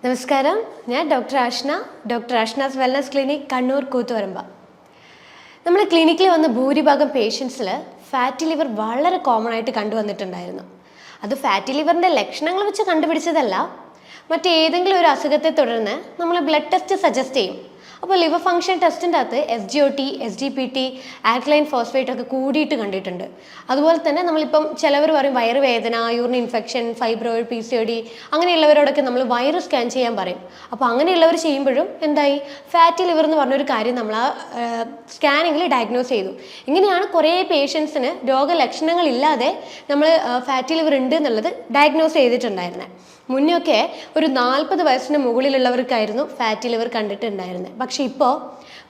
നമസ്കാരം, ഞാൻ doctor Ashna's wellness clinic, Kannur Koothuparamba. നമ്മൾ ക്ലിനിക്കിൽ വന്ന ഭൂരിഭാഗം പേഷ്യൻസിൽ ഫാറ്റി ലിവർ വളരെ കോമൺ ആയിട്ട് കണ്ടുവന്നിട്ടുണ്ടായിരുന്നു. അത് ഫാറ്റി ലിവറിൻ്റെ ലക്ഷണങ്ങൾ വെച്ച് കണ്ടുപിടിച്ചതല്ല, മറ്റേതെങ്കിലും ഒരു അസുഖത്തെ തുടർന്ന് നമ്മൾ ബ്ലഡ് ടെസ്റ്റ് സജസ്റ്റ് ചെയ്യും. അപ്പോൾ ലിവർ ഫംഗ്ഷൻ ടെസ്റ്റിൻ്റെ അകത്ത് SGOT, SGPT, ആൽക്കലൈൻ ഫോസ്ഫേറ്റ് ഒക്കെ കൂടിയിട്ട് കണ്ടിട്ടുണ്ട്. അതുപോലെ തന്നെ നമ്മളിപ്പം ചിലവർ പറയും വയറുവേദന, യൂറിൻ ഇൻഫെക്ഷൻ, ഫൈബ്രോയിഡ്, PCOD അങ്ങനെയുള്ളവരോടൊക്കെ നമ്മൾ വയറ് സ്കാൻ ചെയ്യാൻ പറയും. അപ്പോൾ അങ്ങനെയുള്ളവർ ചെയ്യുമ്പോഴും എന്തായി, ഫാറ്റി ലിവർ എന്ന് പറഞ്ഞൊരു കാര്യം നമ്മൾ ആ സ്കാനിങ്ങിൽ ഡയഗ്നോസ് ചെയ്തു. ഇങ്ങനെയാണ് കുറേ പേഷ്യൻസിന് രോഗലക്ഷണങ്ങളില്ലാതെ നമ്മൾ ഫാറ്റി ലിവർ ഉണ്ട് എന്നുള്ളത് ഡയഗ്നോസ് ചെയ്തിട്ടുണ്ടായിരുന്നത്. മുന്നൊക്കെ ഒരു 40 വയസ്സിന് മുകളിലുള്ളവർക്കായിരുന്നു ഫാറ്റി ലിവർ കണ്ടിട്ടുണ്ടായിരുന്നത്. പക്ഷേ ഇപ്പോൾ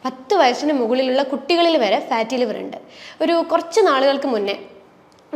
10 വയസ്സിന് മുകളിലുള്ള കുട്ടികളിൽ വരെ ഫാറ്റി ലിവർ ഉണ്ട്. ഒരു കുറച്ച് നാളുകൾക്ക് മുന്നേ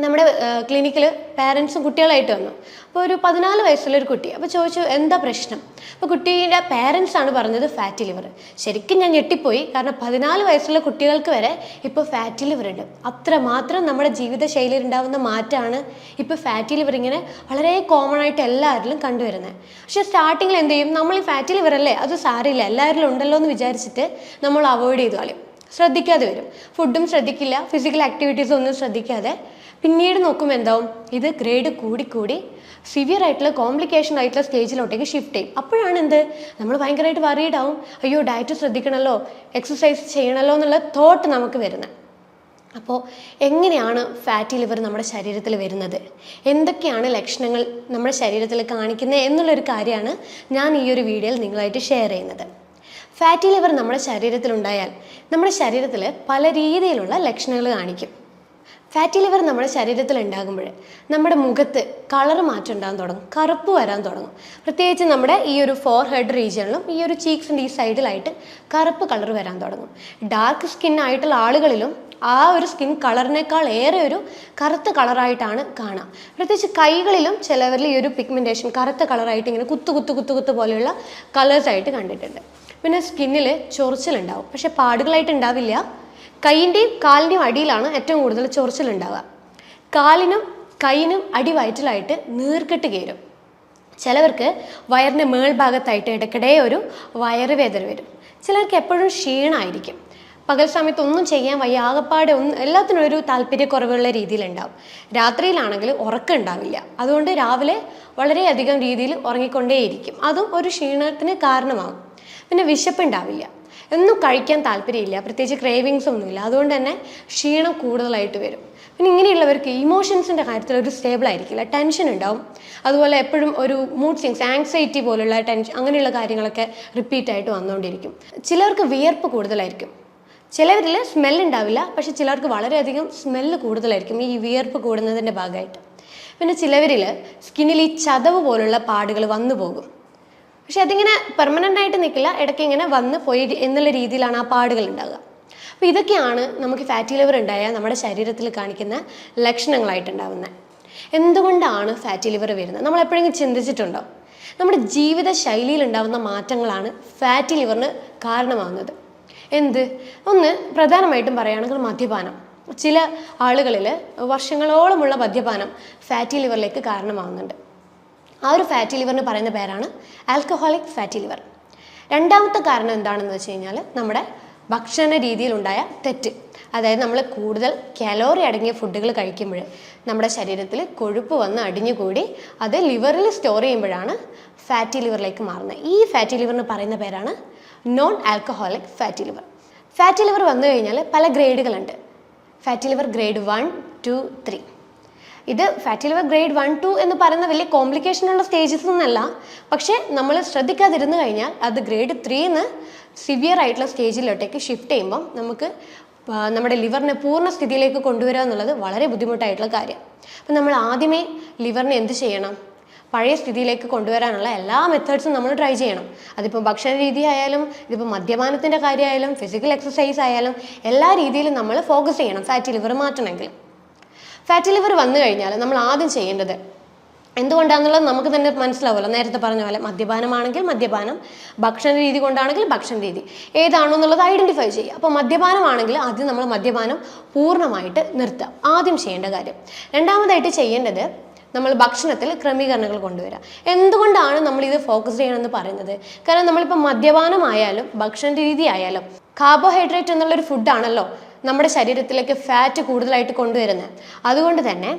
നമ്മുടെ ക്ലിനിക്കിൽ പാരൻസും കുട്ടികളായിട്ട് വന്നു. അപ്പോൾ ഒരു 14 വയസ്സുള്ളൊരു കുട്ടി. അപ്പോൾ ചോദിച്ചു എന്താ പ്രശ്നം. അപ്പോൾ കുട്ടീൻ്റെ പാരൻസാണ് പറഞ്ഞത് ഫാറ്റി ലിവർ. ശരിക്കും ഞാൻ ഞെട്ടിപ്പോയി. കാരണം 14 വയസ്സുള്ള കുട്ടികൾക്ക് വരെ ഇപ്പോൾ ഫാറ്റി ലിവർ ഉണ്ട്. അത്രമാത്രം നമ്മുടെ ജീവിതശൈലിയിൽ ഉണ്ടാകുന്ന മാറ്റമാണ് ഇപ്പോൾ ഫാറ്റി ലിവർ ഇങ്ങനെ വളരെ കോമൺ ആയിട്ട് എല്ലാവരിലും കണ്ടുവരുന്നത്. പക്ഷേ സ്റ്റാർട്ടിങ്ങിൽ എന്ത് ചെയ്യും, നമ്മൾ ഈ ഫാറ്റി ലിവർ അല്ലേ, അത് സാരമില്ല, എല്ലാവരിലും ഉണ്ടല്ലോ എന്ന് വിചാരിച്ചിട്ട് നമ്മൾ അവോയ്ഡ് ചെയ്തു കളയും, ശ്രദ്ധിക്കാതെ വരും. ഫുഡും ശ്രദ്ധിക്കില്ല, ഫിസിക്കൽ ആക്ടിവിറ്റീസും ഒന്നും ശ്രദ്ധിക്കാതെ പിന്നീട് നോക്കുമ്പോൾ എന്താവും, ഇത് ഗ്രേഡ് കൂടി സിവിയർ ആയിട്ടുള്ള കോംപ്ലിക്കേഷൻ ആയിട്ടുള്ള സ്റ്റേജിലോട്ടേക്ക് ഷിഫ്റ്റ് ചെയ്യും. അപ്പോഴാണ് എന്ത്, നമ്മൾ ഭയങ്കരമായിട്ട് വറീഡ് ആവും. അയ്യോ, ഡയറ്റ് ശ്രദ്ധിക്കണമല്ലോ, എക്സസൈസ് ചെയ്യണമല്ലോ എന്നുള്ള തോട്ട് നമുക്ക് വരുന്നത്. അപ്പോൾ എങ്ങനെയാണ് ഫാറ്റി ലിവർ നമ്മുടെ ശരീരത്തിൽ വരുന്നത്, എന്തൊക്കെയാണ് ലക്ഷണങ്ങൾ നമ്മുടെ ശരീരത്തിൽ കാണിക്കുന്നത് എന്നുള്ളൊരു കാര്യമാണ് ഞാൻ ഈ ഒരു വീഡിയോയിൽ നിങ്ങളായിട്ട് ഷെയർ ചെയ്യുന്നത്. ഫാറ്റി ലിവർ നമ്മുടെ ശരീരത്തിലുണ്ടായാൽ നമ്മുടെ ശരീരത്തിൽ പല രീതിയിലുള്ള ലക്ഷണങ്ങൾ കാണിക്കും. ഫാറ്റി ലിവർ നമ്മുടെ ശരീരത്തിൽ ഉണ്ടാകുമ്പോൾ നമ്മുടെ മുഖത്ത് കളർ മാറ്റം ഉണ്ടാകാൻ തുടങ്ങും, കറുപ്പ് വരാൻ തുടങ്ങും. പ്രത്യേകിച്ച് നമ്മുടെ ഈ ഒരു ഫോർ ഹെഡ് റീജിയണിലും ഈ ഒരു ചീക്സിൻ്റെ ഈ സൈഡിലായിട്ട് കറുപ്പ് കളർ വരാൻ തുടങ്ങും. ഡാർക്ക് സ്കിൻ ആയിട്ടുള്ള ആളുകളിലും ആ ഒരു സ്കിൻ കളറിനേക്കാൾ ഏറെ ഒരു കറുത്ത കളറായിട്ടാണ് കാണാം. പ്രത്യേകിച്ച് കൈകളിലും ചിലവരിൽ ഈ ഒരു പിഗ്മെൻറ്റേഷൻ കറുത്ത കളറായിട്ട് ഇങ്ങനെ കുത്ത് പോലെയുള്ള കളേഴ്സായിട്ട് കണ്ടിട്ടുണ്ട്. പിന്നെ സ്കിന്നിൽ ചൊറിച്ചിലുണ്ടാവും, പക്ഷെ പാടുകളായിട്ട് ഉണ്ടാവില്ല. കൈയിൻ്റെയും കാലിൻ്റെയും അടിയിലാണ് ഏറ്റവും കൂടുതൽ ചൊറിച്ചിലുണ്ടാവുക. കാലിനും കൈയിനും അടിവയറ്റിലായിട്ട് നീർക്കെട്ട് കയറും. ചിലവർക്ക് വയറിൻ്റെ മേൾഭാഗത്തായിട്ട് ഇടയ്ക്കിടെ ഒരു വയറുവേദന വരും. ചിലർക്ക് എപ്പോഴും ക്ഷീണമായിരിക്കും, പകൽ സമയത്ത് ഒന്നും ചെയ്യാൻ വയ്യ, ആകപ്പാടെ എല്ലാത്തിനും ഒരു താല്പര്യക്കുറവുള്ള രീതിയിലുണ്ടാവും. രാത്രിയിലാണെങ്കിൽ ഉറക്കം ഉണ്ടാവില്ല, അതുകൊണ്ട് രാവിലെ വളരെയധികം രീതിയിൽ ഉറങ്ങിക്കൊണ്ടേയിരിക്കും, അതും ഒരു ക്ഷീണത്തിന് കാരണമാകും. പിന്നെ വിശപ്പുണ്ടാവില്ല, ഒന്നും കഴിക്കാൻ താല്പര്യമില്ല, പ്രത്യേകിച്ച് ക്രേവിങ്സ് ഒന്നുമില്ല, അതുകൊണ്ട് തന്നെ ക്ഷീണം കൂടുതലായിട്ട് വരും. പിന്നെ ഇങ്ങനെയുള്ളവർക്ക് ഇമോഷൻസിൻ്റെ കാര്യത്തിൽ ഒരു സ്റ്റേബിൾ ആയിരിക്കില്ല, ടെൻഷൻ ഉണ്ടാവും. അതുപോലെ എപ്പോഴും ഒരു മൂഡ് സ്വിങ്സ്, ആങ്സൈറ്റി പോലുള്ള ടെൻഷൻ, അങ്ങനെയുള്ള കാര്യങ്ങളൊക്കെ റിപ്പീറ്റായിട്ട് വന്നുകൊണ്ടിരിക്കും. ചിലർക്ക് വിയർപ്പ് കൂടുതലായിരിക്കും, ചിലവരിൽ സ്മെല്ല് ഉണ്ടാവില്ല, പക്ഷെ ചിലർക്ക് വളരെയധികം സ്മെല്ല് കൂടുതലായിരിക്കും ഈ വിയർപ്പ് കൂടുന്നതിൻ്റെ ഭാഗമായിട്ട്. പിന്നെ ചിലവരിൽ സ്കിന്നിൽ ഈ ചതവ് പോലുള്ള പാടുകൾ വന്നു പോകും, പക്ഷെ അതിങ്ങനെ പെർമനൻ്റ് ആയിട്ട് നിൽക്കില്ല, ഇടയ്ക്ക് ഇങ്ങനെ വന്ന് പോയി എന്നുള്ള രീതിയിലാണ് ആ പാടുകൾ ഉണ്ടാകുക. അപ്പോൾ ഇതൊക്കെയാണ് നമുക്ക് ഫാറ്റി ലിവർ ഉണ്ടായാൽ നമ്മുടെ ശരീരത്തിൽ കാണിക്കുന്ന ലക്ഷണങ്ങളായിട്ടുണ്ടാകുന്നത്. എന്തുകൊണ്ടാണ് ഫാറ്റി ലിവർ വരുന്നത്, നമ്മൾ എപ്പോഴെങ്കിലും ചിന്തിച്ചിട്ടുണ്ടോ? നമ്മുടെ ജീവിത ശൈലിയിൽ ഉണ്ടാകുന്ന മാറ്റങ്ങളാണ് ഫാറ്റി ലിവറിന് കാരണമാകുന്നത്. ഒന്ന് പ്രധാനമായിട്ടും പറയുകയാണെങ്കിൽ മദ്യപാനം. ചില ആളുകളിൽ വർഷങ്ങളോളമുള്ള മദ്യപാനം ഫാറ്റി ലിവറിലേക്ക് കാരണമാകുന്നുണ്ട്. ആ ഒരു ഫാറ്റി ലിവറിന് പറയുന്ന പേരാണ് ആൽക്കഹോളിക് ഫാറ്റി ലിവർ. രണ്ടാമത്തെ കാരണം എന്താണെന്ന് വെച്ച് കഴിഞ്ഞാൽ നമ്മുടെ ഭക്ഷണ രീതിയിലുണ്ടായ തെറ്റ്. അതായത് നമ്മൾ കൂടുതൽ കാലോറി അടങ്ങിയ ഫുഡുകൾ കഴിക്കുമ്പോൾ നമ്മുടെ ശരീരത്തിൽ കൊഴുപ്പ് വന്ന് അടിഞ്ഞുകൂടി അത് ലിവറിൽ സ്റ്റോർ ചെയ്യുമ്പോഴാണ് ഫാറ്റി ലിവറിലേക്ക് മാറുന്നത്. ഈ ഫാറ്റി ലിവറിന് പറയുന്ന പേരാണ് non alcoholic fatty liver. Fatty liver വന്നു കഴിഞ്ഞാൽ പല ഗ്രേഡുകളുണ്ട്. Fatty liver grade 1, 2, 3. ഇത് ഫാറ്റി ലിവർ ഗ്രേഡ് 1, 2 എന്ന് പറയുന്ന വലിയ കോംപ്ലിക്കേഷനുള്ള സ്റ്റേജസ് ഒന്നല്ല, പക്ഷേ നമ്മൾ ശ്രദ്ധിക്കാതിരുന്നു കഴിഞ്ഞാൽ അത് ഗ്രേഡ് 3 സിവിയർ ആയിട്ടുള്ള സ്റ്റേജിലോട്ടേക്ക് ഷിഫ്റ്റ് ചെയ്യുമ്പം നമുക്ക് നമ്മുടെ ലിവറിനെ പൂർണ്ണ സ്ഥിതിയിലേക്ക് കൊണ്ടുവരിക എന്നുള്ളത് വളരെ ബുദ്ധിമുട്ടായിട്ടുള്ള കാര്യം. അപ്പം നമ്മൾ ആദ്യമേ ലിവറിനെ എന്ത് ചെയ്യണം, പഴയ സ്ഥിതിയിലേക്ക് കൊണ്ടുവരാനുള്ള എല്ലാ മെത്തേഡ്സും നമ്മൾ ട്രൈ ചെയ്യണം. അതിപ്പോൾ ഭക്ഷണ രീതി ആയാലും, ഇതിപ്പോൾ മദ്യപാനത്തിൻ്റെ കാര്യമായാലും, ഫിസിക്കൽ എക്സസൈസ് ആയാലും, എല്ലാ രീതിയിലും നമ്മൾ ഫോക്കസ് ചെയ്യണം ഫാറ്റി ലിവർ മാറ്റണമെങ്കിൽ. ഫാറ്റി ലിവർ വന്നു കഴിഞ്ഞാൽ നമ്മൾ ആദ്യം ചെയ്യേണ്ടത് എന്തുകൊണ്ടാണെന്നുള്ളത് നമുക്ക് തന്നെ മനസ്സിലാവുമല്ലോ. നേരത്തെ പറഞ്ഞ പോലെ മദ്യപാനമാണെങ്കിൽ മദ്യപാനം, ഭക്ഷണ രീതി കൊണ്ടാണെങ്കിൽ ഭക്ഷണ രീതി, ഏതാണോ എന്നുള്ളത് ഐഡൻറ്റിഫൈ ചെയ്യുക. അപ്പോൾ മദ്യപാനമാണെങ്കിൽ ആദ്യം നമ്മൾ മദ്യപാനം പൂർണ്ണമായിട്ട് നിർത്തുക, ആദ്യം ചെയ്യേണ്ട കാര്യം. രണ്ടാമതായിട്ട് ചെയ്യേണ്ടത് നമ്മൾ ഭക്ഷണത്തിൽ ക്രമീകരണങ്ങൾ കൊണ്ടുവരിക. എന്തുകൊണ്ടാണ് നമ്മൾ ഇത് ഫോക്കസ് ചെയ്യണമെന്ന് പറയുന്നത്? കാരണം നമ്മളിപ്പോൾ മദ്യപാനമായാലും ഭക്ഷണ രീതി ആയാലും കാർബോഹൈഡ്രേറ്റ് എന്നുള്ളൊരു ഫുഡാണല്ലോ നമ്മുടെ ശരീരത്തിലേക്ക് ഫാറ്റ് കൂടുതലായിട്ട് കൊണ്ടുവരുന്നത്. അതുകൊണ്ട് തന്നെ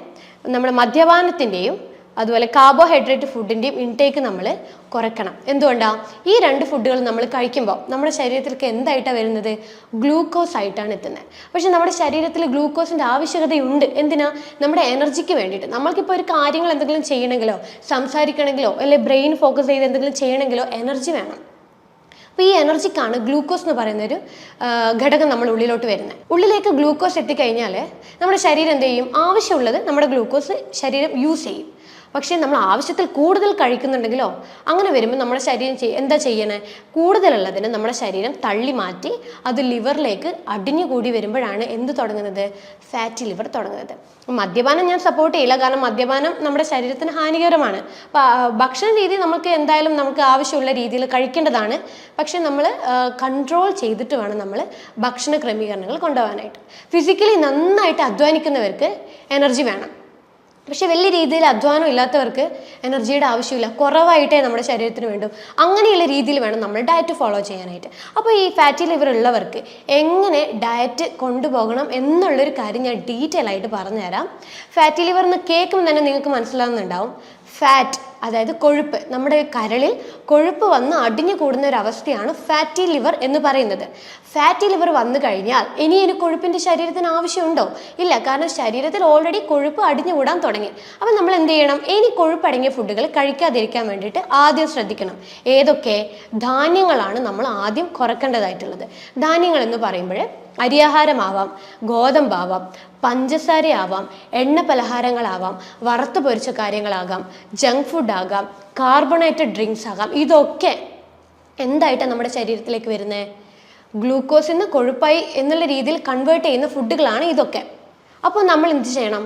നമ്മുടെ മദ്യപാനത്തിൻ്റെയും അതുപോലെ കാർബോഹൈഡ്രേറ്റ് ഫുഡിൻ്റെയും ഇൻടേക്ക് നമ്മൾ കുറയ്ക്കണം. എന്തുകൊണ്ടാണ്? ഈ രണ്ട് ഫുഡുകൾ നമ്മൾ കഴിക്കുമ്പോൾ നമ്മുടെ ശരീരത്തിലേക്ക് എന്തായിട്ടാണ് വരുന്നത്? ഗ്ലൂക്കോസ് ആയിട്ടാണ് എത്തുന്നത്. പക്ഷെ നമ്മുടെ ശരീരത്തിൽ ഗ്ലൂക്കോസിൻ്റെ ആവശ്യകതയുണ്ട്. എന്തിനാ? നമ്മുടെ എനർജിക്ക് വേണ്ടിയിട്ട്. നമ്മൾക്കിപ്പോൾ ഒരു കാര്യങ്ങൾ എന്തെങ്കിലും ചെയ്യണമെങ്കിലോ സംസാരിക്കണമെങ്കിലോ അല്ലെങ്കിൽ ബ്രെയിൻ ഫോക്കസ് ചെയ്ത് എന്തെങ്കിലും ചെയ്യണമെങ്കിലോ എനർജി വേണം. അപ്പോൾ ഈ എനർജിക്കാണ് ഗ്ലൂക്കോസ് എന്ന് പറയുന്നൊരു ഘടകം നമ്മുടെ ഉള്ളിലോട്ട് വരുന്നത്. ഉള്ളിലേക്ക് ഗ്ലൂക്കോസ് എത്തിക്കഴിഞ്ഞാൽ നമ്മുടെ ശരീരം എന്ത് ചെയ്യും? ആവശ്യമുള്ളത് നമ്മുടെ ഗ്ലൂക്കോസ് ശരീരം യൂസ് ചെയ്യും. പക്ഷേ നമ്മൾ ആവശ്യത്തിൽ കൂടുതൽ കഴിക്കുന്നുണ്ടെങ്കിലോ അങ്ങനെ വരുമ്പോൾ നമ്മുടെ ശരീരം എന്താ ചെയ്യണേ? കൂടുതലുള്ളതിന് നമ്മുടെ ശരീരം തള്ളി മാറ്റി അത് ലിവറിലേക്ക് അടിഞ്ഞുകൂടി വരുമ്പോഴാണ് എന്ത് തുടങ്ങുന്നത്? ഫാറ്റി ലിവർ തുടങ്ങുന്നത്. മദ്യപാനം ഞാൻ സപ്പോർട്ട് ചെയ്യില്ല, കാരണം മദ്യപാനം നമ്മുടെ ശരീരത്തിന് ഹാനികരമാണ്. ഭക്ഷണ രീതി നമുക്ക് എന്തായാലും നമുക്ക് ആവശ്യമുള്ള രീതിയിൽ കഴിക്കേണ്ടതാണ്. പക്ഷെ നമ്മൾ കൺട്രോൾ ചെയ്തിട്ട് വേണം നമ്മൾ ഭക്ഷണ ക്രമീകരണങ്ങൾ കൊണ്ടുപോകാനായിട്ട്. ഫിസിക്കലി നന്നായിട്ട് അധ്വാനിക്കുന്നവർക്ക് എനർജി വേണം. പക്ഷെ വലിയ രീതിയിൽ അധ്വാനം ഇല്ലാത്തവർക്ക് എനർജിയുടെ ആവശ്യമില്ല, കുറവായിട്ടേ നമ്മുടെ ശരീരത്തിന് വേണ്ടു. അങ്ങനെയുള്ള രീതിയിൽ വേണം നമ്മൾ ഡയറ്റ് ഫോളോ ചെയ്യാനായിട്ട്. അപ്പോൾ ഈ ഫാറ്റി ലിവർ ഉള്ളവർക്ക് എങ്ങനെ ഡയറ്റ് കൊണ്ടുപോകണം എന്നുള്ളൊരു കാര്യം ഞാൻ ഡീറ്റെയിൽ ആയിട്ട് പറഞ്ഞുതരാം. ഫാറ്റി ലിവർ എന്ന് കേൾക്കുമ്പോൾ തന്നെ നിങ്ങൾക്ക് മനസ്സിലാവുന്നുണ്ടാവും. ഫാറ്റ് അതായത് കൊഴുപ്പ്, നമ്മുടെ കരളിൽ കൊഴുപ്പ് വന്ന് അടിഞ്ഞു കൂടുന്ന ഒരു അവസ്ഥയാണ് ഫാറ്റി ലിവർ എന്ന് പറയുന്നത്. ഫാറ്റി ലിവർ വന്നു കഴിഞ്ഞാൽ ഇനി കൊഴുപ്പിൻ്റെ ശരീരത്തിന് ആവശ്യമുണ്ടോ? ഇല്ല, കാരണം ശരീരത്തിൽ ഓൾറെഡി കൊഴുപ്പ് അടിഞ്ഞുകൂടാൻ തുടങ്ങി. അപ്പം നമ്മൾ എന്ത് ചെയ്യണം? ഇനി കൊഴുപ്പടങ്ങിയ ഫുഡുകൾ കഴിക്കാതിരിക്കാൻ വേണ്ടിയിട്ട് ആദ്യം ശ്രദ്ധിക്കണം. ഏതൊക്കെ? ധാന്യങ്ങളാണ് നമ്മൾ ആദ്യം കുറക്കേണ്ടതായിട്ടുള്ളത്. ധാന്യങ്ങൾ എന്ന് പറയുമ്പോൾ അരിയാഹാരമാവാം, ഗോതമ്പാവാം, പഞ്ചസാരയാവാം, എണ്ണ പലഹാരങ്ങളാവാം, വറുത്ത് പൊരിച്ച കാര്യങ്ങളാകാം, ജങ്ക് ഫുഡ് ആകാം, കാർബണേറ്റഡ് ഡ്രിങ്ക്സ് ആകാം. ഇതൊക്കെ എന്തായിട്ടാണ് നമ്മുടെ ശരീരത്തിലേക്ക് വരുന്നത്? ഗ്ലൂക്കോസിൽ നിന്ന് കൊഴുപ്പായി എന്നുള്ള രീതിയിൽ കൺവേർട്ട് ചെയ്യുന്ന ഫുഡുകളാണ് ഇതൊക്കെ. അപ്പോൾ നമ്മൾ എന്ത് ചെയ്യണം?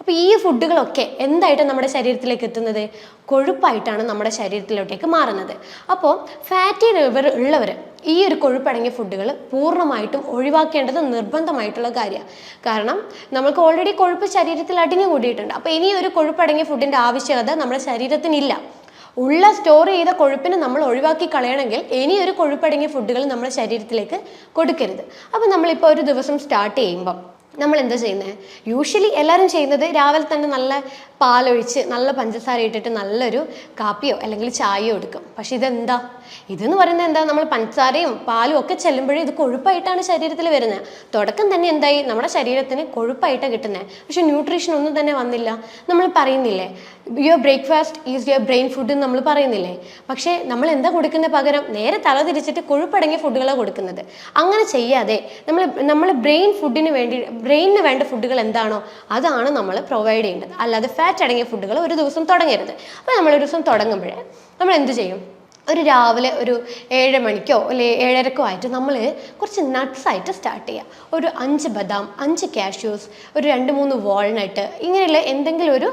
അപ്പോൾ ഈ ഫുഡുകളൊക്കെ എന്തായിട്ടാണ് നമ്മുടെ ശരീരത്തിലേക്ക് എത്തുന്നത്? കൊഴുപ്പായിട്ടാണ് നമ്മുടെ ശരീരത്തിലോട്ടേക്ക് മാറുന്നത്. അപ്പോൾ ഫാറ്റി ലിവർ ഉള്ളവർ ഈ ഒരു കൊഴുപ്പടങ്ങിയ ഫുഡുകൾ പൂർണ്ണമായിട്ടും ഒഴിവാക്കേണ്ടത് നിർബന്ധമായിട്ടുള്ള കാര്യമാണ്. കാരണം നമുക്ക് ഓൾറെഡി കൊഴുപ്പ് ശരീരത്തിൽ അടിഞ്ഞു കൂടിയിട്ടുണ്ട്. അപ്പോൾ ഇനി ഒരു കൊഴുപ്പടങ്ങിയ ഫുഡിൻ്റെ ആവശ്യകത നമ്മുടെ ശരീരത്തിനില്ല. ഉള്ള സ്റ്റോർ ചെയ്ത കൊഴുപ്പിനെ നമ്മൾ ഒഴിവാക്കി കളയണമെങ്കിൽ ഇനി ഒരു കൊഴുപ്പടങ്ങിയ ഫുഡുകൾ നമ്മുടെ ശരീരത്തിലേക്ക് കൊടുക്കരുത്. അപ്പോൾ നമ്മളിപ്പോൾ ഒരു ദിവസം സ്റ്റാർട്ട് ചെയ്യുമ്പം നമ്മൾ എന്താ ചെയ്യുന്നത്? യൂഷ്വലി എല്ലാവരും ചെയ്യുന്നത് രാവിലെ തന്നെ നല്ല പാലൊഴിച്ച് നല്ല പഞ്ചസാര ഇട്ടിട്ട് നല്ലൊരു കാപ്പിയോ അല്ലെങ്കിൽ ചായയോ എടുക്കും. പക്ഷെ ഇതെന്താ? ഇതെന്ന് പറയുന്നത് എന്താ? നമ്മൾ പഞ്ചസാരയും പാലും ഒക്കെ ചെല്ലുമ്പോഴേ ഇത് കൊഴുപ്പായിട്ടാണ് ശരീരത്തിൽ വരുന്നത്. തുടക്കം തന്നെ എന്തായി? നമ്മുടെ ശരീരത്തിന് കൊഴുപ്പായിട്ടാണ് കിട്ടുന്നത്. പക്ഷെ ന്യൂട്രീഷൻ ഒന്നും തന്നെ വന്നില്ല. നമ്മൾ പറയുന്നില്ലേ your breakfast is your brain food എന്ന് നമ്മൾ പറയുന്നില്ലേ? പക്ഷേ നമ്മൾ എന്താ കൊടുക്കുന്നത്? പകരം നേരെ തല തിരിച്ചിട്ട് കൊഴുപ്പടങ്ങിയ ഫുഡുകളാണ് കൊടുക്കുന്നത്. അങ്ങനെ ചെയ്യാതെ നമ്മൾ ബ്രെയിനിന് വേണ്ട ഫുഡുകൾ എന്താണോ അതാണ് നമ്മൾ പ്രൊവൈഡ് ചെയ്യേണ്ടത്. അല്ലാതെ ഫാറ്റ് അടങ്ങിയ ഫുഡുകൾ ഒരു ദിവസം തുടങ്ങരുത്. അപ്പോൾ നമ്മളൊരു ദിവസം തുടങ്ങുമ്പോഴേ നമ്മൾ എന്ത് ചെയ്യും? ഒരു രാവിലെ ഒരു 7 മണിക്കോ അല്ലെങ്കിൽ 7:30 ആയിട്ട് നമ്മൾ കുറച്ച് നട്ട്സായിട്ട് സ്റ്റാർട്ട് ചെയ്യുക. ഒരു 5 ബദാം, 5 കാഷ്യൂസ്, ഒരു 2-3 വാൾനട്ട്, ഇങ്ങനെയുള്ള എന്തെങ്കിലും ഒരു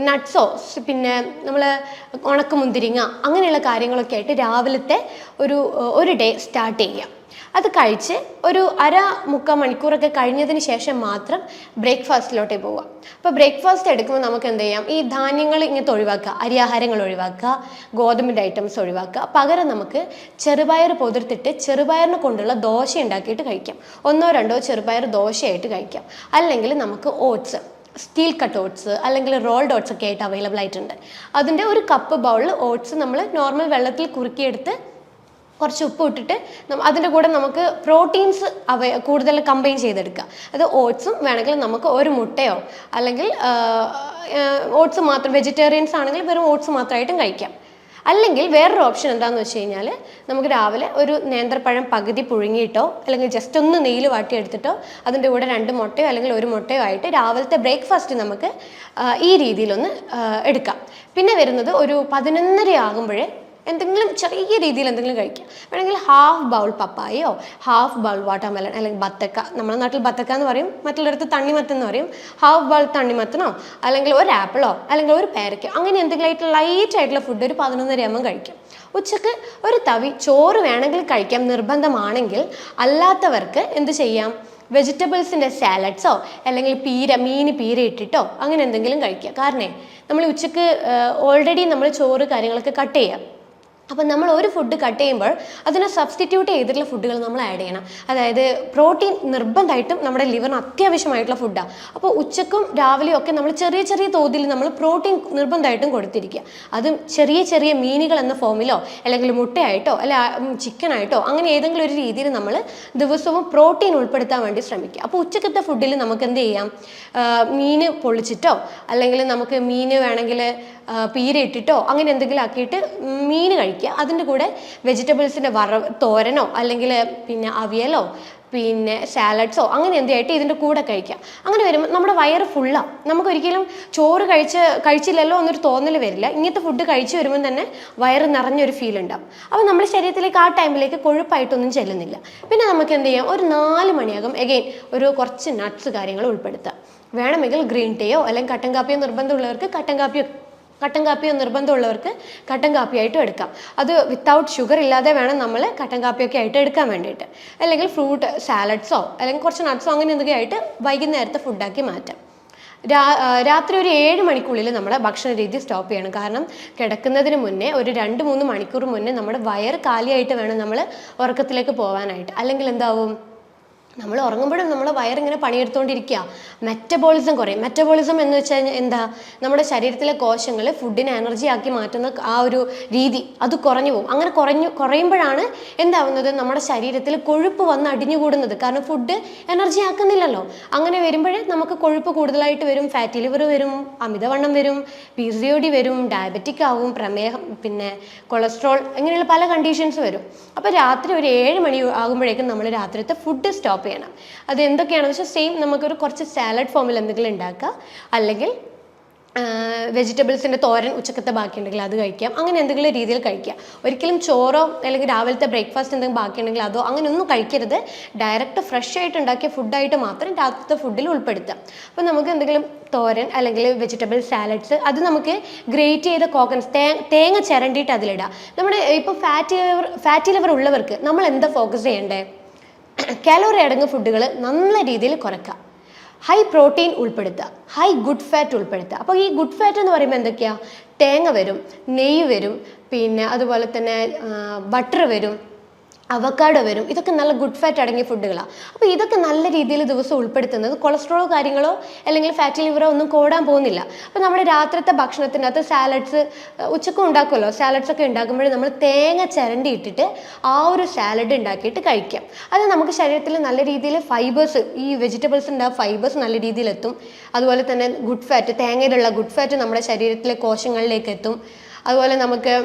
നട്ട്സോ പിന്നെ നമ്മൾ ഉണക്കമുന്തിരിങ്ങ അങ്ങനെയുള്ള കാര്യങ്ങളൊക്കെ ആയിട്ട് രാവിലത്തെ ഒരു ഡേ സ്റ്റാർട്ട് ചെയ്യുക. അത് കഴിച്ച് ഒരു 1/2-3 മണിക്കൂറൊക്കെ കഴിഞ്ഞതിന് ശേഷം മാത്രം ബ്രേക്ക്ഫാസ്റ്റിലോട്ടേ പോവുക. അപ്പോൾ ബ്രേക്ക്ഫാസ്റ്റ് എടുക്കുമ്പോൾ നമുക്ക് എന്ത് ചെയ്യാം? ഈ ധാന്യങ്ങൾ ഇങ്ങനത്തെ ഒഴിവാക്കുക, അരിയാഹാരങ്ങൾ ഒഴിവാക്കുക, ഗോതമ്പിൻ്റെ ഐറ്റംസ് ഒഴിവാക്കുക. പകരം നമുക്ക് ചെറുപയർ പൊതിർത്തിട്ട് ചെറുപയറിനെ കൊണ്ടുള്ള ദോശ ഉണ്ടാക്കിയിട്ട് കഴിക്കാം. 1-2 ചെറുപയർ ദോശയായിട്ട് കഴിക്കാം. അല്ലെങ്കിൽ നമുക്ക് ഓട്സ്, സ്റ്റീൽ കട്ട് ഓട്സ് അല്ലെങ്കിൽ റോൾഡ് ഓട്സ് ഒക്കെ ആയിട്ട് അവൈലബിൾ ആയിട്ടുണ്ട്. അതിൻ്റെ ഒരു കപ്പ് ബൗളിൽ ഓട്സ് നമ്മൾ നോർമൽ വെള്ളത്തിൽ കുറുക്കിയെടുത്ത് കുറച്ച് ഉപ്പ് ഇട്ടിട്ട് അതിൻ്റെ കൂടെ നമുക്ക് പ്രോട്ടീൻസ് കൂടുതൽ കമ്പൈൻ ചെയ്തെടുക്കുക. അത് ഓട്സും വേണമെങ്കിൽ നമുക്ക് ഒരു മുട്ടയോ അല്ലെങ്കിൽ ഓട്സ് മാത്രം, വെജിറ്റേറിയൻസ് ആണെങ്കിൽ വെറും ഓട്സ് മാത്രമായിട്ടും കഴിക്കാം. അല്ലെങ്കിൽ വേറൊരു ഓപ്ഷൻ എന്താണെന്ന് വെച്ച് കഴിഞ്ഞാൽ നമുക്ക് രാവിലെ ഒരു നേന്ത്രപ്പഴം പകുതി പുഴുങ്ങിയിട്ടോ അല്ലെങ്കിൽ ജസ്റ്റ് ഒന്ന് നെയ്യിൽ വാട്ടിയെടുത്തിട്ടോ അതിൻ്റെ കൂടെ 2 മുട്ടയോ അല്ലെങ്കിൽ 1 മുട്ടയോ ആയിട്ട് രാവിലത്തെ ബ്രേക്ക്ഫാസ്റ്റ് നമുക്ക് ഈ രീതിയിലൊന്ന് എടുക്കാം. പിന്നെ വരുന്നത് ഒരു 11:30 ആകുമ്പോഴേ എന്തെങ്കിലും ചെറിയ രീതിയിൽ എന്തെങ്കിലും കഴിക്കാം. വേണമെങ്കിൽ ഹാഫ് ബൗൾ പപ്പായയോ ഹാഫ് ബൗൾ വാട്ടർമെലൺ അല്ലെങ്കിൽ ബത്തക്ക, നമ്മുടെ നാട്ടിൽ ബത്തക്ക എന്ന് പറയും, മറ്റുള്ളിടത്ത് തണ്ണിമത്തൻ എന്ന് പറയും. ഹാഫ് ബൗൾ തണ്ണിമത്തനോ അല്ലെങ്കിൽ ഒരു ആപ്പിളോ അല്ലെങ്കിൽ ഒരു പേരയ്ക്കോ അങ്ങനെ എന്തെങ്കിലും ലൈറ്റ് ആയിട്ടുള്ള ഫുഡ് ഒരു 11:30 ആകുമ്പോൾ കഴിക്കാം. ഉച്ചക്ക് ഒരു തവി ചോറ് വേണമെങ്കിൽ കഴിക്കാം നിർബന്ധമാണെങ്കിൽ. അല്ലാത്തവർക്ക് എന്ത് ചെയ്യാം? വെജിറ്റബിൾസിൻ്റെ സാലഡ്സോ അല്ലെങ്കിൽ മീൻ പീര ഇട്ടിട്ടോ അങ്ങനെ എന്തെങ്കിലും കഴിക്കുക. കാരണം നമ്മൾ ഉച്ചക്ക് ഓൾറെഡി നമ്മൾ ചോറ് കാര്യങ്ങളൊക്കെ കട്ട് ചെയ്യാം. അപ്പം നമ്മൾ ഒരു ഫുഡ് കട്ട് ചെയ്യുമ്പോൾ അതിനെ സബ്സ്റ്റിറ്റ്യൂട്ട് ചെയ്തിട്ടുള്ള ഫുഡുകൾ നമ്മൾ ആഡ് ചെയ്യണം. അതായത് പ്രോട്ടീൻ നിർബന്ധമായിട്ടും നമ്മുടെ ലിവറിന് അത്യാവശ്യമായിട്ടുള്ള ഫുഡാണ്. അപ്പോൾ ഉച്ചക്കും രാവിലെയും ഒക്കെ നമ്മൾ ചെറിയ ചെറിയ തോതിൽ നമ്മൾ പ്രോട്ടീൻ നിർബന്ധമായിട്ടും കൊടുത്തിരിക്കുക. അതും ചെറിയ ചെറിയ മീനുകൾ എന്ന ഫോമിലോ അല്ലെങ്കിൽ മുട്ടയായിട്ടോ അല്ലെ ചിക്കനായിട്ടോ അങ്ങനെ ഏതെങ്കിലും ഒരു രീതിയിൽ നമ്മൾ ദിവസവും പ്രോട്ടീൻ ഉൾപ്പെടുത്താൻ വേണ്ടി ശ്രമിക്കുക. അപ്പോൾ ഉച്ചക്കത്തെ ഫുഡിൽ നമുക്ക് എന്ത് ചെയ്യാം, മീൻ പൊള്ളിച്ചിട്ടോ അല്ലെങ്കിൽ നമുക്ക് മീൻ വേണമെങ്കിൽ പീര ഇട്ടിട്ടോ അങ്ങനെ എന്തെങ്കിലും ആക്കിയിട്ട് മീൻ കഴിക്കുക. അതിൻ്റെ കൂടെ വെജിറ്റബിൾസിൻ്റെ തോരനോ അല്ലെങ്കിൽ പിന്നെ അവിയലോ പിന്നെ സാലഡ്സോ അങ്ങനെ എന്തെയായിട്ട് ഇതിൻ്റെ കൂടെ കഴിക്കുക. അങ്ങനെ വരുമ്പോൾ നമ്മുടെ വയറ് ഫുള്ളാണ്. നമുക്കൊരിക്കലും ചോറ് കഴിച്ചില്ലല്ലോ എന്നൊരു തോന്നൽ വരില്ല. ഇങ്ങനത്തെ ഫുഡ് കഴിച്ച് വരുമ്പോൾ തന്നെ വയറ് നിറഞ്ഞൊരു ഫീൽ ഉണ്ടാവും. അപ്പോൾ നമ്മുടെ ശരീരത്തിലേക്ക് ആ ടൈമിലേക്ക് കൊഴുപ്പായിട്ടൊന്നും ചെല്ലുന്നില്ല. പിന്നെ നമുക്ക് എന്ത് ചെയ്യാം, ഒരു 4 മണിയാകും എഗെയിൻ ഒരു കുറച്ച് നട്ട്സ് കാര്യങ്ങൾ ഉൾപ്പെടുത്താം. വേണമെങ്കിൽ ഗ്രീൻ ടീയോ അല്ലെങ്കിൽ കട്ടൻ കാപ്പിയോ നിർബന്ധമുള്ളവർക്ക് കട്ടൻ കാപ്പിയോ നിർബന്ധമുള്ളവർക്ക് കട്ടൻ കാപ്പിയായിട്ടും എടുക്കാം. അത് വിത്തൗട്ട് ഷുഗർ ഇല്ലാതെ വേണം നമ്മൾ കട്ടൻ കാപ്പിയൊക്കെ ആയിട്ട് എടുക്കാൻ വേണ്ടിയിട്ട്. അല്ലെങ്കിൽ ഫ്രൂട്ട് സാലഡ്സോ അല്ലെങ്കിൽ കുറച്ച് നട്ട്സോ അങ്ങനെ എന്തൊക്കെ ആയിട്ട് വൈകുന്നേരത്തെ ഫുഡാക്കി മാറ്റാം. രാത്രി ഒരു 7 മണിക്കുള്ളിൽ നമ്മുടെ ഭക്ഷണ രീതി സ്റ്റോപ്പ് ചെയ്യണം. കാരണം കിടക്കുന്നതിന് മുന്നേ ഒരു 2-3 മണിക്കൂർ മുന്നേ നമ്മുടെ വയറ് കാലിയായിട്ട് വേണം നമ്മൾ ഉറക്കത്തിലേക്ക് പോകാനായിട്ട്. അല്ലെങ്കിൽ എന്താവും, നമ്മൾ ഉറങ്ങുമ്പോഴും നമ്മുടെ വയറിങ്ങനെ പണിയെടുത്തുകൊണ്ടിരിക്കുക, മെറ്റബോളിസം കുറയും. മെറ്റബോളിസം എന്ന് വെച്ചാൽ എന്താ, നമ്മുടെ ശരീരത്തിലെ കോശങ്ങൾ ഫുഡിനെ എനർജി ആക്കി മാറ്റുന്ന ആ ഒരു രീതി അത് കുറഞ്ഞു പോകും. അങ്ങനെ കുറയുമ്പോഴാണ് എന്താവുന്നത്, നമ്മുടെ ശരീരത്തിൽ കൊഴുപ്പ് വന്ന് അടിഞ്ഞുകൂടുന്നത്. കാരണം ഫുഡ് എനർജി ആക്കുന്നില്ലല്ലോ. അങ്ങനെ വരുമ്പോഴേ നമുക്ക് കൊഴുപ്പ് കൂടുതലായിട്ട് വരും, ഫാറ്റി ലിവർ വരും, അമിതവണ്ണം വരും, PCOD വരും, ഡയബറ്റിക് ആവും, പ്രമേഹം, പിന്നെ കൊളസ്ട്രോൾ, ഇങ്ങനെയുള്ള പല കണ്ടീഷൻസ് വരും. അപ്പോൾ രാത്രി ഒരു 7 മണി ആകുമ്പോഴേക്കും നമ്മൾ രാത്രിത്തെ ഫുഡ് സ്റ്റോപ്പ് ചെയ്യണം. അത് എന്തൊക്കെയാണെന്ന് വെച്ചാൽ സെയിം നമുക്കൊരു കുറച്ച് സാലഡ് ഫോമിൽ എന്തെങ്കിലും ഉണ്ടാക്കുക, അല്ലെങ്കിൽ വെജിറ്റബിൾസിൻ്റെ തോരൻ ഉച്ചക്കത്തെ ബാക്കിയുണ്ടെങ്കിൽ അത് കഴിക്കാം. അങ്ങനെ എന്തെങ്കിലും രീതിയിൽ കഴിക്കുക. ഒരിക്കലും ചോറോ അല്ലെങ്കിൽ രാവിലത്തെ ബ്രേക്ക്ഫാസ്റ്റ് എന്തെങ്കിലും ബാക്കിയുണ്ടെങ്കിൽ അതോ അങ്ങനെയൊന്നും കഴിക്കരുത്. ഡയറക്റ്റ് ഫ്രഷ് ആയിട്ട് ഉണ്ടാക്കിയ ഫുഡായിട്ട് മാത്രം രാത്രിത്തെ ഫുഡിൽ ഉൾപ്പെടുത്താം. അപ്പോൾ നമുക്ക് എന്തെങ്കിലും തോരൻ അല്ലെങ്കിൽ വെജിറ്റബിൾ സാലഡ്സ് അത് നമുക്ക് ഗ്രേറ്റ് ചെയ്ത കോക്കനസ് തേങ്ങ ചിരണ്ടിയിട്ട് അതിലിടാം. നമ്മുടെ ഇപ്പോൾ ഫാറ്റി ലിവർ ഉള്ളവർക്ക് നമ്മൾ എന്താ ഫോക്കസ് ചെയ്യേണ്ടത്, കാലോറി അടങ്ങിയ ഫുഡുകൾ നല്ല രീതിയിൽ കുറയ്ക്കുക, ഹൈ പ്രോട്ടീൻ ഉൾപ്പെടുത്തുക, ഹൈ ഗുഡ് ഫാറ്റ് ഉൾപ്പെടുത്തുക. അപ്പോൾ ഈ ഗുഡ് ഫാറ്റ് എന്ന് പറയുമ്പോൾ എന്തൊക്കെയാണ്, തേങ്ങ വരും, നെയ്യ് വരും, പിന്നെ അതുപോലെ തന്നെ ബട്ടർ വരും, അവക്കാഡോ വരും. ഇതൊക്കെ നല്ല ഗുഡ് ഫാറ്റ് അടങ്ങിയ ഫുഡുകളാണ്. അപ്പോൾ ഇതൊക്കെ നല്ല രീതിയിൽ ദിവസം ഉൾപ്പെടുത്തുന്നത് കൊളസ്ട്രോളോ കാര്യങ്ങളോ അല്ലെങ്കിൽ ഫാറ്റി ലിവറോ ഒന്നും കൂടാൻ പോകുന്നില്ല. അപ്പോൾ നമ്മുടെ രാത്രിത്തെ ഭക്ഷണത്തിനകത്ത് സാലഡ്സ് ഉച്ചക്കും ഉണ്ടാക്കുമല്ലോ, സാലഡ്സ് ഒക്കെ ഉണ്ടാക്കുമ്പോൾ നമ്മൾ തേങ്ങ ചിരണ്ടി ഇട്ടിട്ട് ആ ഒരു സാലഡ് ഉണ്ടാക്കിയിട്ട് കഴിക്കാം. അത് നമുക്ക് ശരീരത്തിൽ നല്ല രീതിയിൽ ഫൈബേഴ്സ്, ഈ വെജിറ്റബിൾസ് ഉണ്ടാകും ഫൈബേഴ്സ് നല്ല രീതിയിൽ എത്തും. അതുപോലെ തന്നെ ഗുഡ് ഫാറ്റ്, തേങ്ങയിലുള്ള ഗുഡ് ഫാറ്റ് നമ്മുടെ ശരീരത്തിലെ കോശങ്ങളിലേക്ക് എത്തും. അതുപോലെ നമുക്ക്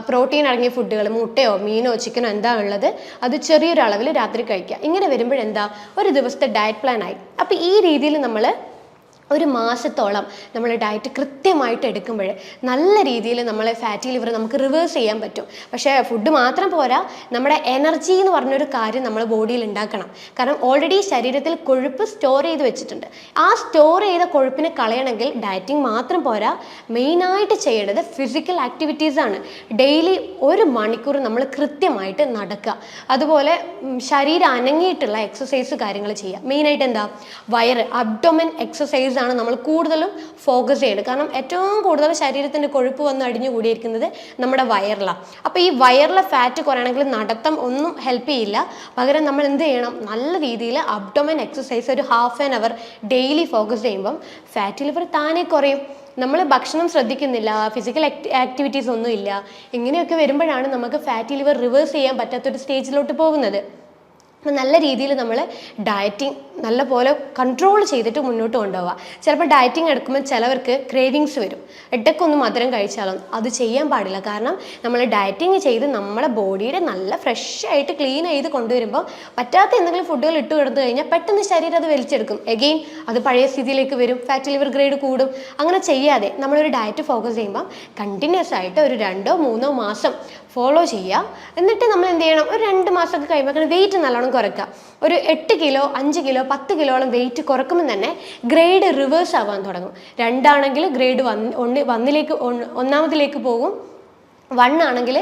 പ്രോട്ടീൻ അടങ്ങിയ ഫുഡുകൾ, മുട്ടയോ മീനോ ചിക്കനോ എന്താ ഉള്ളത് അത് ചെറിയൊരു അളവിൽ രാത്രി കഴിക്കുക. ഇങ്ങനെ വരുമ്പോഴെന്താ, ഒരു ദിവസത്തെ ഡയറ്റ് പ്ലാൻ ആയി. അപ്പോൾ ഈ രീതിയിൽ നമ്മൾ ഒരു മാസത്തോളം നമ്മൾ ഡയറ്റ് കൃത്യമായിട്ട് എടുക്കുമ്പോൾ നല്ല രീതിയിൽ നമ്മളെ ഫാറ്റി ലിവർ നമുക്ക് റിവേഴ്സ് ചെയ്യാൻ പറ്റും. പക്ഷേ ഫുഡ് മാത്രം പോരാ, നമ്മുടെ എനർജി എന്ന് പറഞ്ഞൊരു കാര്യം നമ്മൾ ബോഡിയിൽ ഉണ്ടാക്കണം. കാരണം ഓൾറെഡി ശരീരത്തിൽ കൊഴുപ്പ് സ്റ്റോർ ചെയ്ത് വെച്ചിട്ടുണ്ട്. ആ സ്റ്റോർ ചെയ്ത കൊഴുപ്പിനെ കളയണമെങ്കിൽ ഡയറ്റിംഗ് മാത്രം പോരാ, മെയിനായിട്ട് ചെയ്യേണ്ടത് ഫിസിക്കൽ ആക്ടിവിറ്റീസാണ്. ഡെയിലി 1 മണിക്കൂർ നമ്മൾ കൃത്യമായിട്ട് നടക്കുക. അതുപോലെ ശരീരം അനങ്ങിയിട്ടുള്ള എക്സസൈസ് കാര്യങ്ങൾ ചെയ്യുക. മെയിനായിട്ട് എന്താ, വയറ് അബ്ഡോമൻ എക്സസൈസ് ആണ് നമ്മൾ കൂടുതലും ഫോക്കസ് ചെയ്യേണ്ടത്. കാരണം ഏറ്റവും കൂടുതൽ ശരീരത്തിൻ്റെ കൊഴുപ്പ് വന്ന് അടിഞ്ഞു കൂടിയിരിക്കുന്നത് നമ്മുടെ വയറിലാണ്. അപ്പോൾ ഈ വയറിലെ ഫാറ്റ് കുറയണമെങ്കിൽ നടത്തം ഒന്നും ഹെൽപ്പ് ചെയ്യില്ല. പകരം നമ്മൾ എന്ത് ചെയ്യണം, നല്ല രീതിയിൽ അബ്ഡോമൻ എക്സസൈസ് ഒരു ½ ആൻ അവർ ഡെയിലി ഫോക്കസ് ചെയ്യുമ്പം ഫാറ്റി ലിവർ താനെ കുറയും. നമ്മൾ ഭക്ഷണം ശ്രദ്ധിക്കുന്നില്ല, ഫിസിക്കൽ ആക്ടിവിറ്റീസ് ഒന്നുമില്ല, ഇങ്ങനെയൊക്കെ വരുമ്പോഴാണ് നമുക്ക് ഫാറ്റി ലിവർ റിവേഴ്സ് ചെയ്യാൻ പറ്റാത്തൊരു സ്റ്റേജിലോട്ട് പോകുന്നത്. അപ്പം നല്ല രീതിയിൽ നമ്മൾ ഡയറ്റിംഗ് നല്ല പോലെ കൺട്രോൾ ചെയ്തിട്ട് മുന്നോട്ട് കൊണ്ടുപോവുക. ചിലപ്പോൾ ഡയറ്റിംഗ് എടുക്കുമ്പോൾ ചിലവർക്ക് ക്രേവിങ്സ് വരും. ഇടയ്ക്കൊന്ന് മധുരം കഴിച്ചാലും അത് ചെയ്യാൻ പാടില്ല. കാരണം നമ്മൾ ഡയറ്റിംഗ് ചെയ്ത് നമ്മളെ ബോഡിയുടെ നല്ല ഫ്രഷ് ആയിട്ട് ക്ലീൻ ചെയ്ത് കൊണ്ടുവരുമ്പോൾ പറ്റാത്ത എന്തെങ്കിലും ഫുഡുകൾ ഇട്ട് കിടന്നു കഴിഞ്ഞാൽ പെട്ടെന്ന് ശരീരം അത് വലിച്ചെടുക്കും. എഗെയിൻ അത് പഴയ സ്ഥിതിയിലേക്ക് വരും, ഫാറ്റി ലിവർ ഗ്രേഡ് കൂടും. അങ്ങനെ ചെയ്യാതെ നമ്മളൊരു ഡയറ്റ് ഫോക്കസ് ചെയ്യുമ്പോൾ കണ്ടിന്യൂസ് ആയിട്ട് ഒരു 2-3 മാസം ഫോളോ ചെയ്യുക. എന്നിട്ട് നമ്മൾ എന്ത് ചെയ്യണം, ഒരു 2 മാസമൊക്കെ കഴിയുമ്പോൾ വെയിറ്റ് നല്ലോണം കുറയ്ക്കുക. ഒരു 8 കിലോ 5 കിലോ 10 കിലോളം വെയിറ്റ് കുറക്കുമ്പോൾ തന്നെ ഗ്രേഡ് റിവേഴ്സ് ആവാൻ തുടങ്ങും. 2 ആണെങ്കിൽ ഗ്രേഡ് 1 ഒന്നാമതിലേക്ക് പോകും. 1 ആണെങ്കിൽ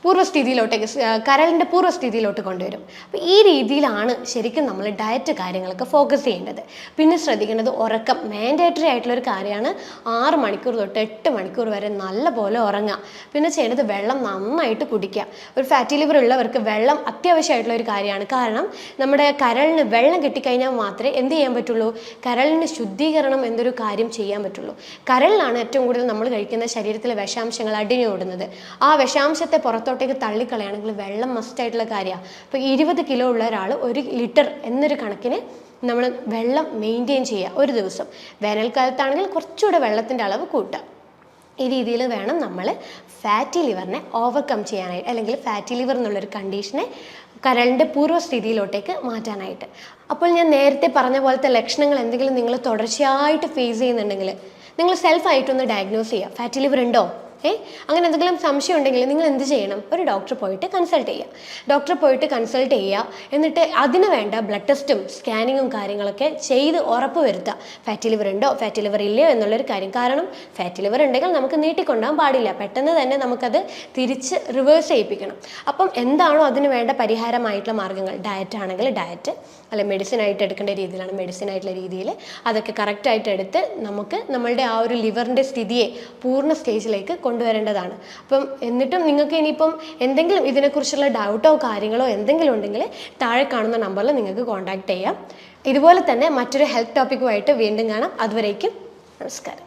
പൂർവ്വസ്ഥിതിയിലോട്ടേക്ക് കരളിൻ്റെ പൂർവ്വസ്ഥിതിയിലോട്ട് കൊണ്ടുവരും. അപ്പോൾ ഈ രീതിയിലാണ് ശരിക്കും നമ്മൾ ഡയറ്റ് കാര്യങ്ങളൊക്കെ ഫോക്കസ് ചെയ്യേണ്ടത്. പിന്നെ ശ്രദ്ധിക്കേണ്ടത് ഉറക്കം മാൻഡേറ്ററി ആയിട്ടുള്ളൊരു കാര്യമാണ്. 6 മണിക്കൂർ തൊട്ട് 8 മണിക്കൂർ വരെ നല്ലപോലെ ഉറങ്ങുക. പിന്നെ ചെയ്യേണ്ടത് വെള്ളം നന്നായിട്ട് കുടിക്കുക. ഒരു ഫാറ്റി ലിവർ ഉള്ളവർക്ക് വെള്ളം അത്യാവശ്യമായിട്ടുള്ള ഒരു കാര്യമാണ്. കാരണം നമ്മുടെ കരളിന് വെള്ളം കിട്ടിക്കഴിഞ്ഞാൽ മാത്രമേ എന്ത് ചെയ്യാൻ പറ്റുള്ളൂ, കരളിന് ശുദ്ധീകരണം എന്നൊരു കാര്യം ചെയ്യാൻ പറ്റുള്ളൂ. കരളിലാണ് ഏറ്റവും കൂടുതൽ നമ്മൾ കഴിക്കുന്ന ശരീരത്തിലെ വിഷാംശങ്ങൾ അടിഞ്ഞോടുന്നത്. ആ വിഷാംശത്തെ പുറത്തോട്ടേക്ക് തള്ളിക്കളയാണെങ്കിൽ വെള്ളം മസ്റ്റായിട്ടുള്ള കാര്യമാണ്. ഇപ്പോൾ 20 കിലോ ഉള്ള ഒരാൾ 1 ലിറ്റർ എന്നൊരു കണക്കിന് നമ്മൾ വെള്ളം മെയിൻറ്റെയിൻ ചെയ്യുക ഒരു ദിവസം. വേനൽക്കാലത്താണെങ്കിൽ കുറച്ചുകൂടെ വെള്ളത്തിൻ്റെ അളവ് കൂട്ടുക. ഈ രീതിയിൽ വേണം നമ്മൾ ഫാറ്റി ലിവറിനെ ഓവർകം ചെയ്യാനായിട്ട്, അല്ലെങ്കിൽ ഫാറ്റി ലിവർ എന്നുള്ളൊരു കണ്ടീഷനെ കരളിൻ്റെ പൂർവ്വസ്ഥിതിയിലോട്ടേക്ക് മാറ്റാനായിട്ട്. അപ്പോൾ ഞാൻ നേരത്തെ പറഞ്ഞ പോലത്തെ ലക്ഷണങ്ങൾ എന്തെങ്കിലും നിങ്ങൾ തുടർച്ചയായിട്ട് ഫേസ് ചെയ്യുന്നുണ്ടെങ്കിൽ നിങ്ങൾ സെൽഫായിട്ടൊന്ന് ഡയഗ്നോസ് ചെയ്യുക. ഫാറ്റി ലിവർ ഉണ്ടോ, അങ്ങനെ എന്തെങ്കിലും സംശയം ഉണ്ടെങ്കിൽ നിങ്ങൾ എന്ത് ചെയ്യണം, ഒരു ഡോക്ടറെ പോയിട്ട് കൺസൾട്ട് ചെയ്യുക. ഡോക്ടറെ പോയിട്ട് കൺസൾട്ട് ചെയ്യുക. എന്നിട്ട് അതിന് വേണ്ട ബ്ലഡ് ടെസ്റ്റും സ്കാനിങ്ങും കാര്യങ്ങളൊക്കെ ചെയ്ത് ഉറപ്പ് വരുത്തുക. ഫാറ്റി ലിവർ ഉണ്ടോ, ഫാറ്റി ലിവർ ഇല്ലയോ എന്നുള്ളൊരു കാര്യം. കാരണം ഫാറ്റി ലിവർ ഉണ്ടെങ്കിൽ നമുക്ക് നീട്ടിക്കൊണ്ടുപോകാൻ പാടില്ല. പെട്ടെന്ന് തന്നെ നമുക്കത് തിരിച്ച് റിവേഴ്സ് ചെയ്യിപ്പിക്കണം. അപ്പം എന്താണോ അതിന് വേണ്ട പരിഹാരമായിട്ടുള്ള മാർഗ്ഗങ്ങൾ, ഡയറ്റ് ആണെങ്കിൽ ഡയറ്റ്, അല്ല മെഡിസിൻ ആയിട്ട് എടുക്കേണ്ട രീതിയിലാണ് മെഡിസിൻ ആയിട്ടുള്ള രീതിയിൽ അതൊക്കെ കറക്റ്റായിട്ട് എടുത്ത് നമുക്ക് നമ്മളുടെ ആ ഒരു ലിവറിൻ്റെ സ്ഥിതിയെ പൂർണ്ണ സ്റ്റേജിലേക്ക് കൊണ്ടുവരേണ്ടതാണ്. അപ്പം എന്നിട്ടും നിങ്ങൾക്ക് ഇനിയിപ്പം എന്തെങ്കിലും ഇതിനെക്കുറിച്ചുള്ള ഡൗട്ടോ കാര്യങ്ങളോ എന്തെങ്കിലും ഉണ്ടെങ്കിൽ താഴെ കാണുന്ന നമ്പറിൽ നിങ്ങൾക്ക് കോൺടാക്ട് ചെയ്യാം. ഇതുപോലെ തന്നെ മറ്റൊരു ഹെൽത്ത് ടോപ്പിക്കുമായിട്ട് വീണ്ടും കാണാം. അതുവരേക്കും നമസ്കാരം.